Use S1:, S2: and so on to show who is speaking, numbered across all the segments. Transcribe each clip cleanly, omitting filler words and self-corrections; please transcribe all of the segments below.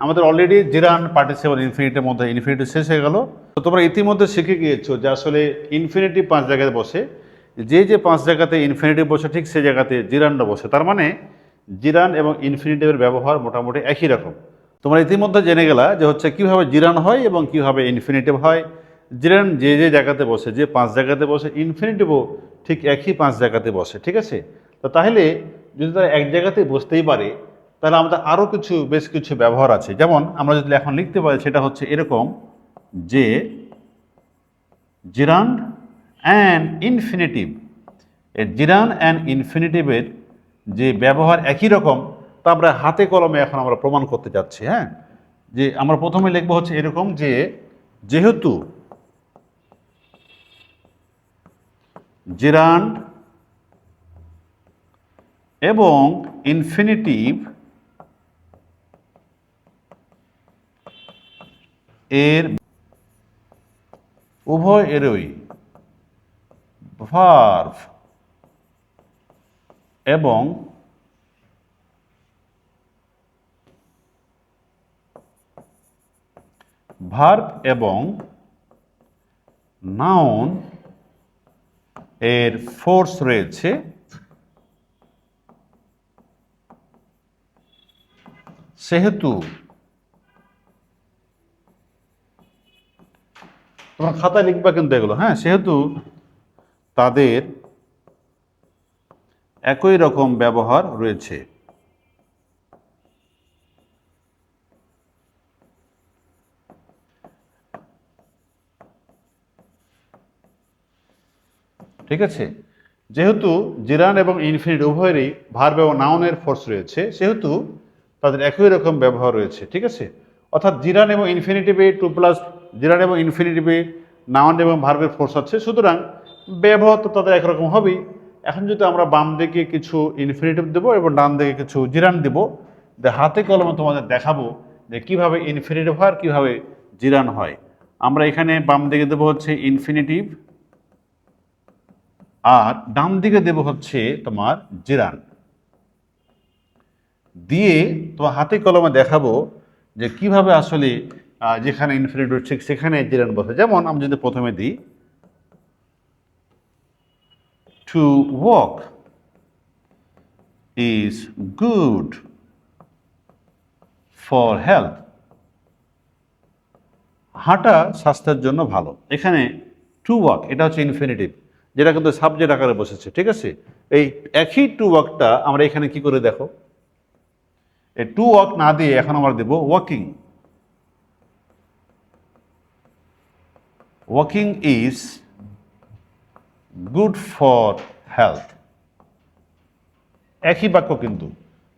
S1: আমাদের already gerund participle ইনফিনিটির মধ্যে infinity শেষ হয়ে গেল। তো তোমরা ইতিমধ্যে শিখে গিয়েছো যে আসলে ইনফিনিটি 5 জায়গায় বসে, যে 5 জায়গাতে ইনফিনিটিভ বসে ঠিক সেই জায়গাতে জিরানটা বসে। তার মানে জিরান এবং ইনফিনিটিভের ব্যবহার মোটামুটি একই রকম। তোমরা ইতিমধ্যে জেনে গেলা যে হচ্ছে কীভাবে জিরান হয় এবং কীভাবে ইনফিনিটিভ হয়। জিরান যে জায়গাতে বসে, যে 5 জায়গাতে বসে, ইনফিনিটিভও ঠিক একই 5 জায়গাতে বসে, ঠিক আছে? তো তাহলে যদি তারা এক জায়গাতে বসতেই পারে, তাহলে আমাদের আরও বেশ কিছু ব্যবহার আছে। যেমন আমরা যদি এখন লিখতে পারি সেটা হচ্ছে এরকম যে জিরান্ড অ্যান্ড ইনফিনিটিভ, এর জিরান অ্যান্ড ইনফিনিটিভের যে ব্যবহার একই রকম, তা আমরা হাতে কলমে এখন আমরা প্রমাণ করতে যাচ্ছি। হ্যাঁ, যে আমরা প্রথমে লিখবো হচ্ছে এরকম যে যেহেতু জিরান্ড এবং ইনফিনিটিভ এর উভয় এরই ভার্ব এবং নাউন এর ফোর্স রয়েছে, সেহেতু তোমার খাতায় লিখবা কিন্তু এগুলো। হ্যাঁ, সেহেতু তাদের একই রকম ব্যবহার রয়েছে। ঠিক আছে, যেহেতু জিরান এবং ইনফিনিট উভয়েরই ভার্ব এবং নাউনের ফোর্স রয়েছে, সেহেতু তাদের একই রকম ব্যবহার রয়েছে। ঠিক আছে, অর্থাৎ জিরান এবং ইনফিনিটিভে 2+ জিরান এবং ইনফিনিটিভে নাউন এবং ভার্বের ফোর্স আছে, সুতরাং ব্যবহার তো তাদের একরকম হবেই। এখন যদি আমরা বাম দিকে কিছু ইনফিনিটিভ দেবো এবং ডান দিকে কিছু জিরান দেবো, হাতে কলমে তোমাদের দেখাবো যে কীভাবে ইনফিনিটিভ হয় আর কীভাবে জিরান হয়। আমরা এখানে বাম দিকে দেবো হচ্ছে ইনফিনিটিভ, আর ডান দিকে দেব হচ্ছে তোমার জিরান। দিয়ে তোমার হাতে কলমে দেখাবো যে কিভাবে আসলে যেখানে ইনফিনিটিভ ঠিক সেখানে জিরান বসে। যেমন আমি যদি প্রথমে দিই two walk is good for health, হাঁটা স্বাস্থ্যের জন্য ভালো। এখানে টু ওয়াক এটা হচ্ছে ইনফিনিটিভ, যেটা কিন্তু সাবজেক্ট আকারে বসেছে। ঠিক আছে, এই একই টু ওয়াকটা আমরা এখানে কি করে দেখো, এই টু ওয়াক না দিয়ে এখন আমরা দেব walking. Walking is good for health, একই বাক্য কিন্তু।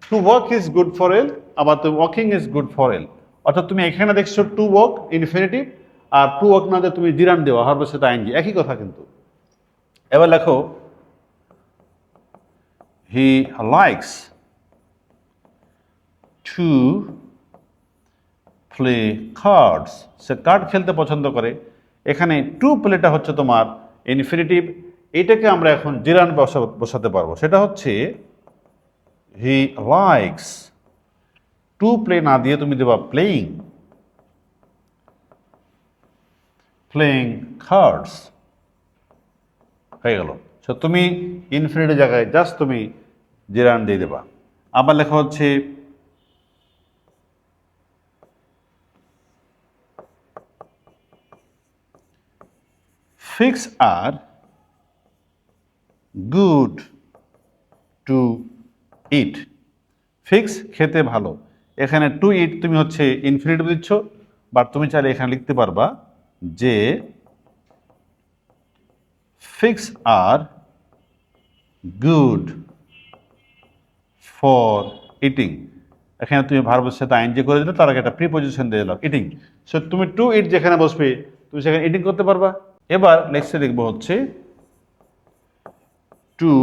S1: To walk is good for health, আবার তো walking is good for health. অর্থাৎ তুমি এখানে দেখছো টু ওয়াক ইনফিনিটিভ, আর টু ওয়াক না দিয়ে তুমি জিরান দেওয়া হার্বের সাথে আইনজি, একই কথা কিন্তু। এবার লেখো he likes to play cards, say card খেলতে পছন্দ করে। এখানে টু প্লেটা হচ্ছে তোমার ইনফিনিটিভ, এটাকে আমরা এখন জিরান বসাতে পারবো। সেটা হচ্ছে হি লাইকস, টু প্লে না দিয়ে তুমি দেবা প্লেইং, প্লেইং কার্ডস হয়ে গেল। সো তুমি ইনফিনিটিভ জায়গায় জাস্ট তুমি জিরান দিয়ে দেবা। আবার লেখা হচ্ছে figs are good to eat, figs খেতে ভালো। এখানে টু ইট তুমি হচ্ছে ইনফিনিটিভ দিচ্ছ, বাট তুমি চাইলে এখানে লিখতে পারবা যে figs are good for eating। এখানে তুমি ভার্বের সাথে আইনজি করে দিলে, তার আগে একটা প্রিপজিশন দিয়ে দিলাম ইটিং। সো তুমি টু ইট যেখানে বসবে তুমি সেখানে ইটিং করতে পারবা। এবার নেক্সটে লিখবো হচ্ছে to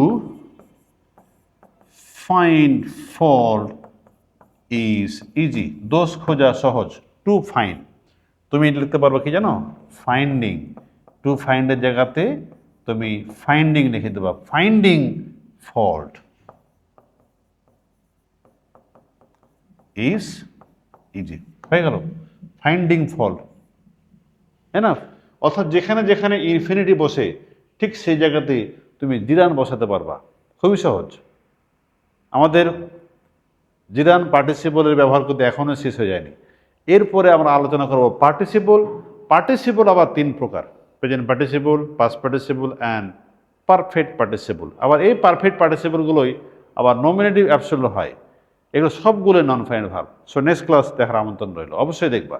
S1: find fault is easy, দোষ খোঁজা সহজ। টু ফাইন্ড তুমি লিখতে পারবো কি জানো, ফাইন্ডিং। টু ফাইন্ডের জায়গাতে তুমি ফাইন্ডিং লিখে দেবা, ফাইন্ডিং ফল্ট ইজ ইজি। হয়ে গেল ফাইন্ডিং ফল্ট, হ্যাঁ না? অর্থাৎ যেখানে যেখানে ইনফিনিটি বসে ঠিক সেই জায়গাতে তুমি জিরান বসাতে পারবা, খুবই সহজ। আমাদের জিরান পার্টিসিপলের ব্যবহার করতে এখনও শেষ হয়ে যায়নি। এরপরে আমরা আলোচনা করব পার্টিসিপল। পার্টিসিপল আবার তিন প্রকার, present participle, past participle and perfect participle. আবার এই পারফেক্ট পার্টিসিপলগুলোই আবার নমিনেটিভ অ্যাবসলিউট হয়, এগুলো সবগুলো নন final verb. So next class দেখার আমন্ত্রণ রইল, অবশ্যই দেখবা।